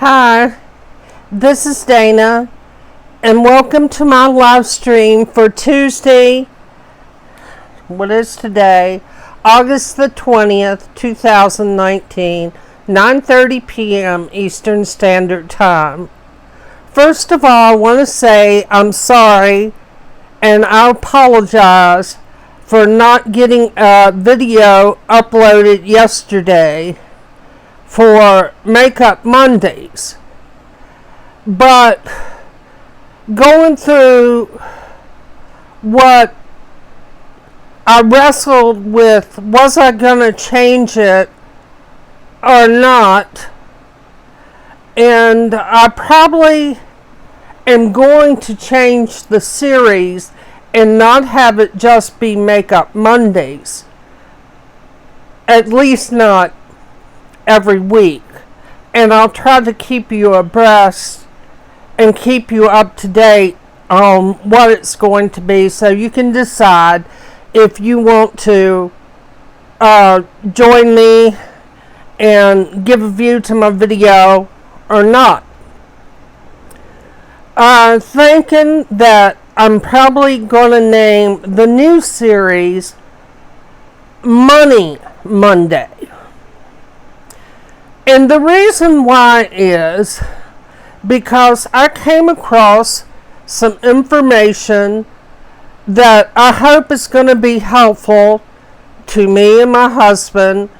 Hi, this is Dana, and welcome to my live stream for Tuesday. What is today? August the 20th, 2019, 9:30 p.m. Eastern Standard Time. First of all, I want to say I'm sorry, and I apologize for not getting a video uploaded yesterday for Makeup Mondays. But going through what I wrestled with, was I going to change it or not? And I probably am going to change the series and not have it just be Makeup Mondays. At least not every week. And I'll try to keep you abreast and keep you up to date on what it's going to be, so you can decide if you want to join me and give a view to my video or not. Thinking that I'm probably going to name the new series Money Monday. And the reason why is because I came across some information that I hope is going to be helpful to me and my husband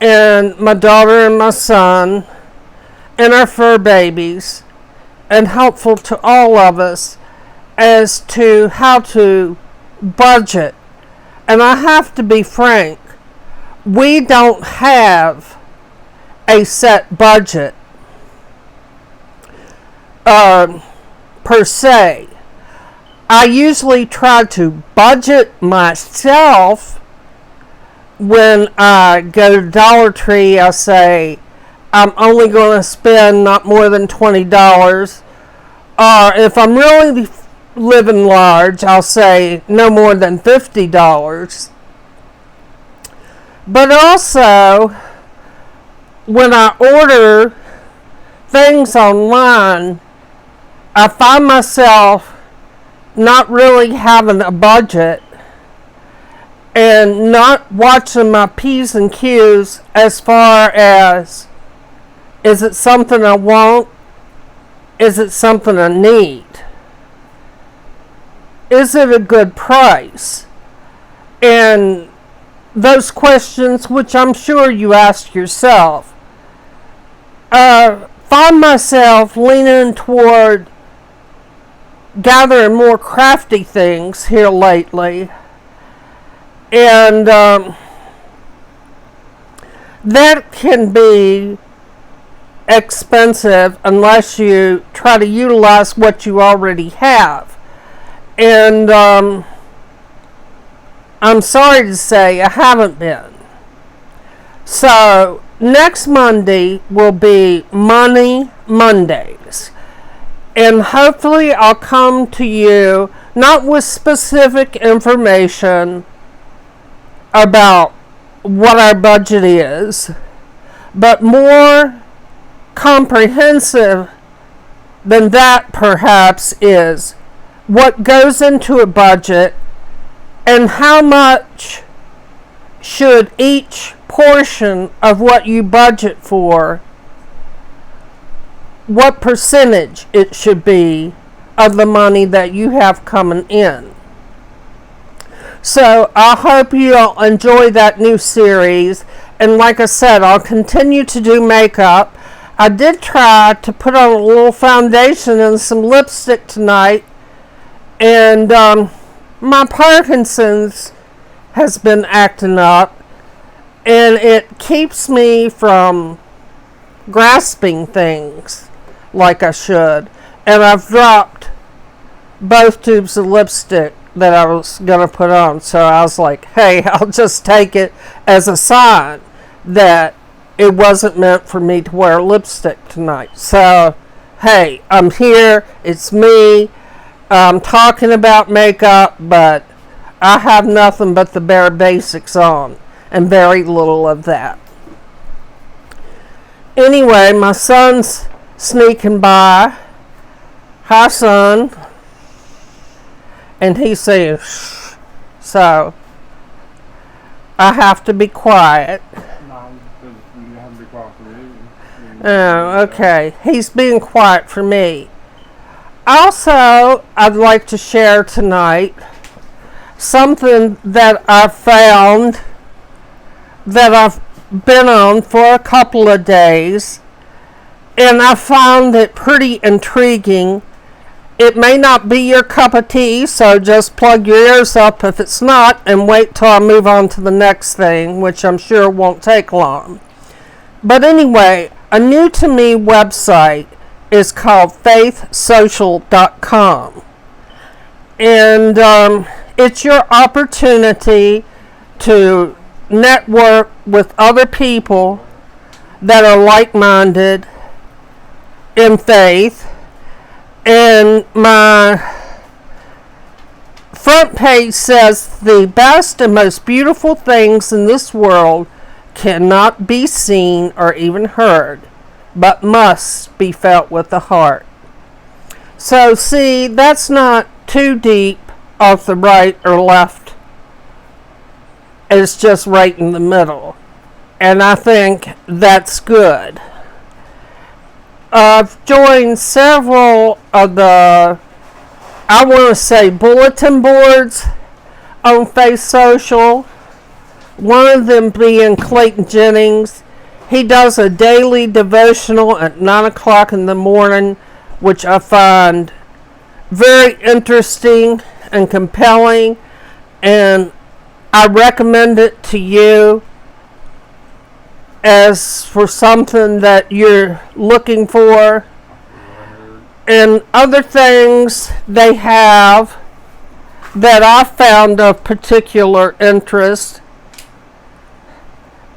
and my daughter and my son and our fur babies, and helpful to all of us as to how to budget. And I have to be frank, we don't have a set budget per se. I usually try to budget myself when I go to Dollar Tree. I say I'm only going to spend not more than $20. Or if I'm really living large, I'll say no more than $50. But also, when I order things online, I find myself not really having a budget and not watching my P's and Q's as far as, is it something I want? Is it something I need? Is it a good price? And those questions, which I'm sure you ask yourself, find myself leaning toward gathering more crafty things here lately. And that can be expensive unless you try to utilize what you already have. And I'm sorry to say I haven't been. So next Monday will be Money Mondays. And hopefully I'll come to you not with specific information about what our budget is, but more comprehensive than that perhaps is what goes into a budget and how much should each portion of what you budget for, what percentage it should be of the money that you have coming in. So I hope you'll enjoy that new series. And like I said, I'll continue to do makeup. I did try to put on a little foundation and some lipstick tonight. And my Parkinson's has been acting up. And it keeps me from grasping things like I should. And I've dropped both tubes of lipstick that I was going to put on. So I was like, hey, I'll just take it as a sign that it wasn't meant for me to wear lipstick tonight. So, hey, I'm here. It's me. I'm talking about makeup, but I have nothing but the bare basics on, and very little of that. Anyway, my son's sneaking by. Hi, son. And he's saying, shh. So, I have to be quiet. No, you have to be quiet for me. Oh, okay. He's being quiet for me. Also, I'd like to share tonight something that I found that I've been on for a couple of days, and I found it pretty intriguing. It may not be your cup of tea, so just plug your ears up if it's not, and wait till I move on to the next thing, which I'm sure won't take long. But anyway, a new to me website is called faithsocial.com. And it's your opportunity to network with other people that are like-minded in faith. And my front page says the best and most beautiful things in this world cannot be seen or even heard, but must be felt with the heart. So see, that's not too deep off the right or left. It's just right in the middle. And I think that's good. I've joined several of the, I want to say, bulletin boards on Faith Social. One of them being Clayton Jennings. He does a daily devotional at 9 o'clock in the morning, which I find very interesting and compelling, and I recommend it to you as for something that you're looking for. And other things they have that I found of particular interest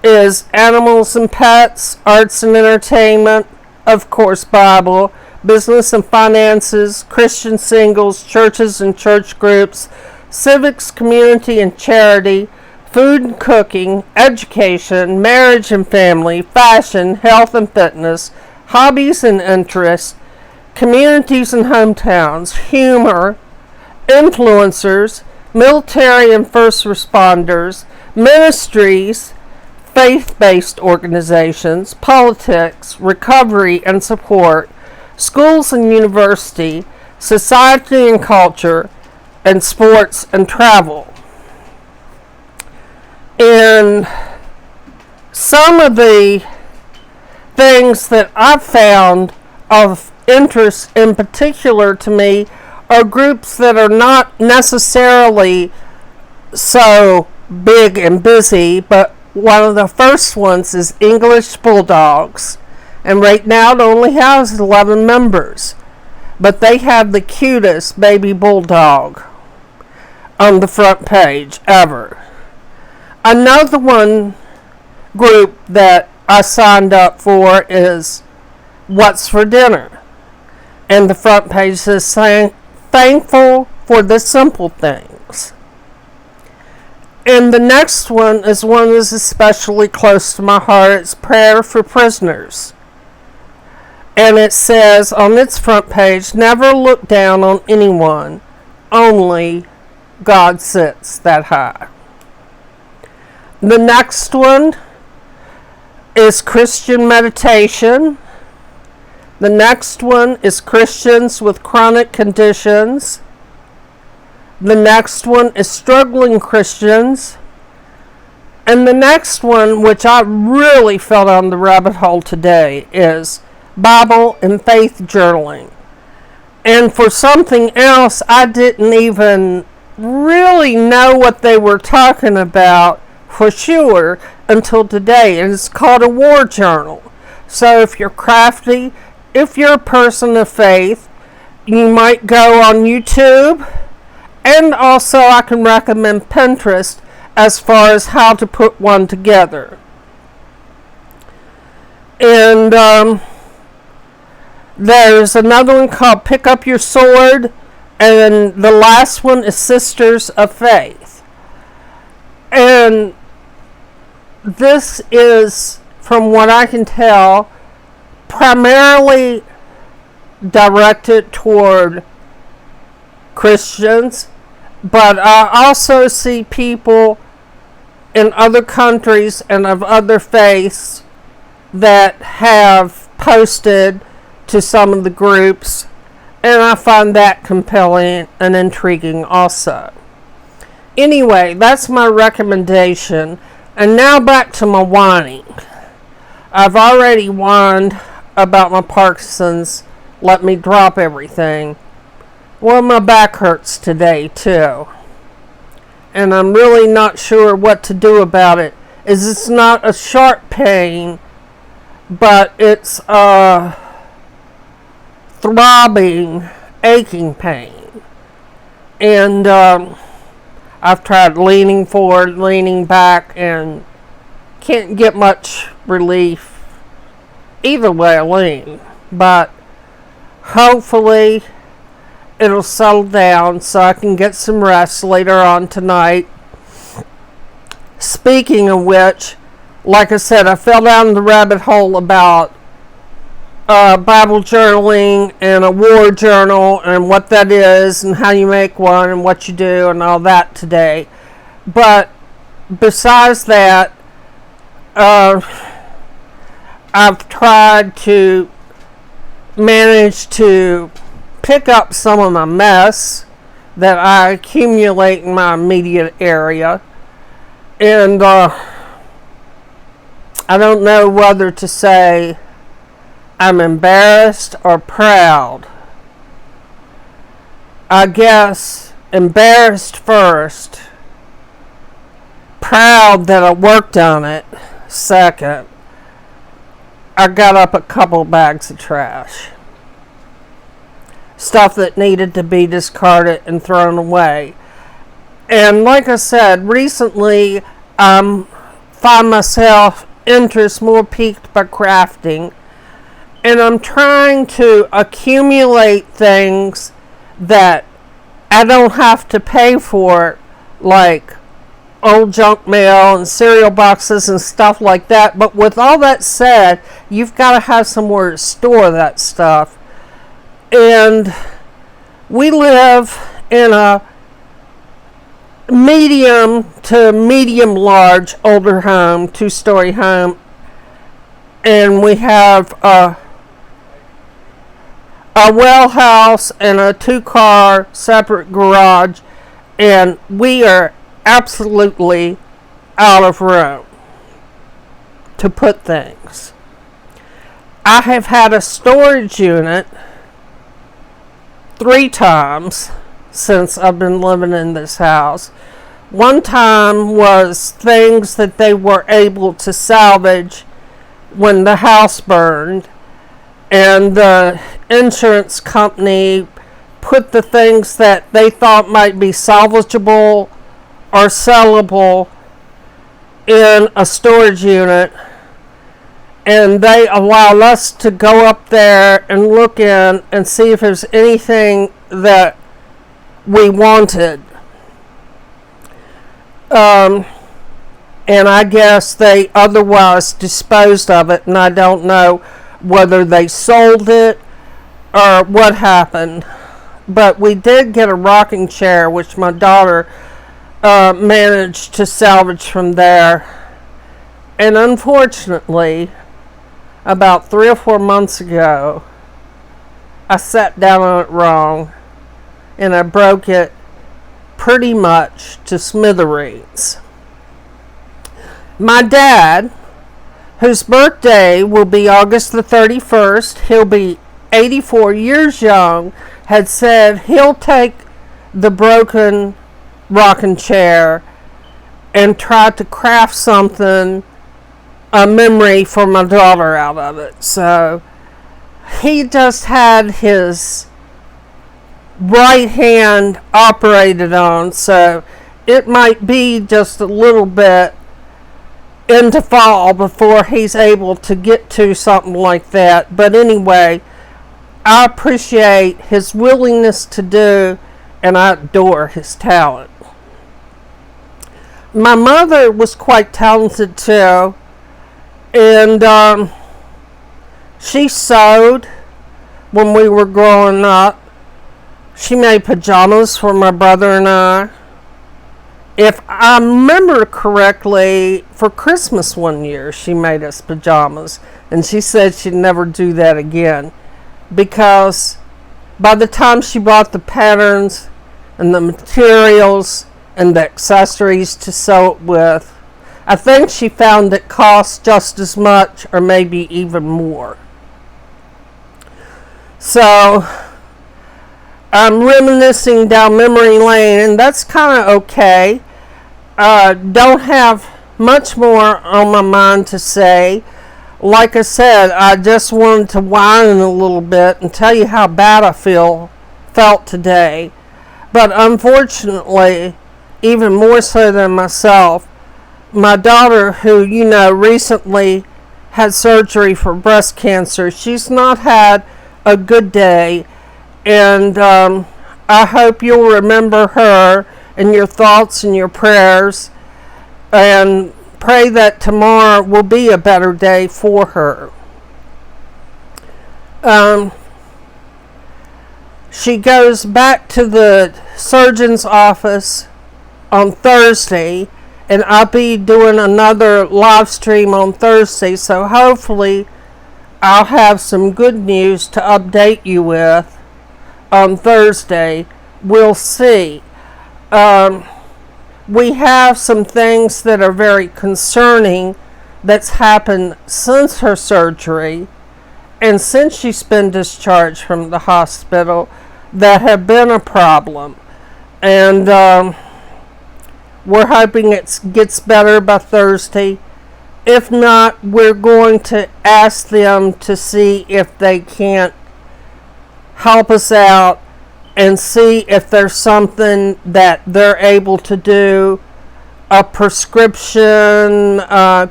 is animals and pets, arts and entertainment, of course Bible, business and finances, Christian singles, churches and church groups, civics, community and charity, food and cooking, education, marriage and family, fashion, health and fitness, hobbies and interests, communities and hometowns, humor, influencers, military and first responders, ministries, faith-based organizations, politics, recovery and support, schools and university, society and culture, and sports and travel. And some of the things that I've found of interest in particular to me are groups that are not necessarily so big and busy, but one of the first ones is English Bulldogs. And right now it only has 11 members. But they have the cutest baby bulldog on the front page ever. Another one group that I signed up for is What's for Dinner. And the front page says thankful for the simple things. And the next one is one that's especially close to my heart. It's Prayer for Prisoners. And it says on its front page, never look down on anyone. Only God sits that high. The next one is Christian Meditation. The next one is Christians with Chronic Conditions. The next one is Struggling Christians. And the next one, which I really fell down the rabbit hole today, is Bible and Faith Journaling. And for something else, I didn't even really know what they were talking about for sure until today. And it's called a war journal. So if you're crafty, if you're a person of faith, you might go on YouTube. And also I can recommend Pinterest as far as how to put one together. And there's another one called Pick Up Your Sword. And the last one is Sisters of Faith. And this is, from what I can tell, primarily directed toward Christians, but I also see people in other countries and of other faiths that have posted to some of the groups, and I find that compelling and intriguing also. Anyway, that's my recommendation. And now back to my whining. I've already whined about my Parkinson's. Let me drop everything. Well, my back hurts today too. And I'm really not sure what to do about it. It's not a sharp pain, but it's a throbbing, aching pain. And I've tried leaning forward, leaning back, and can't get much relief either way I lean. But hopefully it'll settle down so I can get some rest later on tonight. Speaking of which, like I said, I fell down the rabbit hole about Bible journaling and a war journal and what that is and how you make one and what you do and all that today. But besides that, I've tried to manage to pick up some of my mess that I accumulate in my immediate area. And I don't know whether to say I'm embarrassed or proud. I guess embarrassed first. Proud that I worked on it second. I got up a couple bags of trash. Stuff that needed to be discarded and thrown away. And like I said, recently find myself interest more piqued by crafting. And I'm trying to accumulate things that I don't have to pay for, like old junk mail and cereal boxes and stuff like that. But with all that said, you've got to have somewhere to store that stuff. And we live in a medium to medium large older home, 2-story home. And we have a well house and a 2-car separate garage, and we are absolutely out of room to put things. I have had a storage unit 3 times since I've been living in this house. One time was things that they were able to salvage when the house burned, and the insurance company put the things that they thought might be salvageable or sellable in a storage unit, and they allowed us to go up there and look in and see if there's anything that we wanted. And I guess they otherwise disposed of it, and I don't know whether they sold it or what happened. But we did get a rocking chair, which my daughter managed to salvage from there. And unfortunately, about 3 or 4 months ago, I sat down on it wrong, and I broke it pretty much to smithereens. My dad, whose birthday will be August the 31st, he'll be 84 years young, had said he'll take the broken rocking chair and try to craft something, a memory for my daughter out of it. So he just had his right hand operated on, so it might be just a little bit into fall before he's able to get to something like that. But anyway, I appreciate his willingness to do, and I adore his talent. My mother was quite talented too, and she sewed when we were growing up. She made pajamas for my brother and I. If I remember correctly, for Christmas one year, she made us pajamas. And she said she'd never do that again. Because by the time she bought the patterns and the materials and the accessories to sew it with, I think she found it cost just as much or maybe even more. So I'm reminiscing down memory lane, and that's kind of okay. Don't have much more on my mind to say. Like I said, I just wanted to whine a little bit and tell you how bad I felt today. But unfortunately, even more so than myself, my daughter, who, recently had surgery for breast cancer, she's not had a good day. And I hope you'll remember her in your thoughts and your prayers, and pray that tomorrow will be a better day for her. She goes back to the surgeon's office on Thursday, and I'll be doing another live stream on Thursday, so hopefully I'll have some good news to update you with on Thursday. We'll see. We have some things that are very concerning that's happened since her surgery and since she's been discharged from the hospital that have been a problem. And we're hoping it gets better by Thursday. If not, we're going to ask them to see if they can't help us out and see if there's something that they're able to do, a prescription,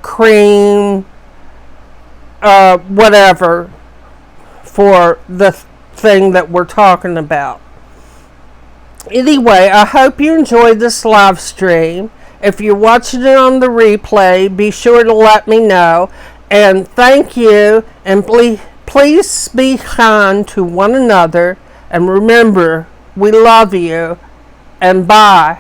cream, whatever, for the thing that we're talking about. Anyway, I hope you enjoyed this live stream. If you're watching it on the replay, be sure to let me know. And thank you, and please be kind to one another. And remember, we love you, and bye.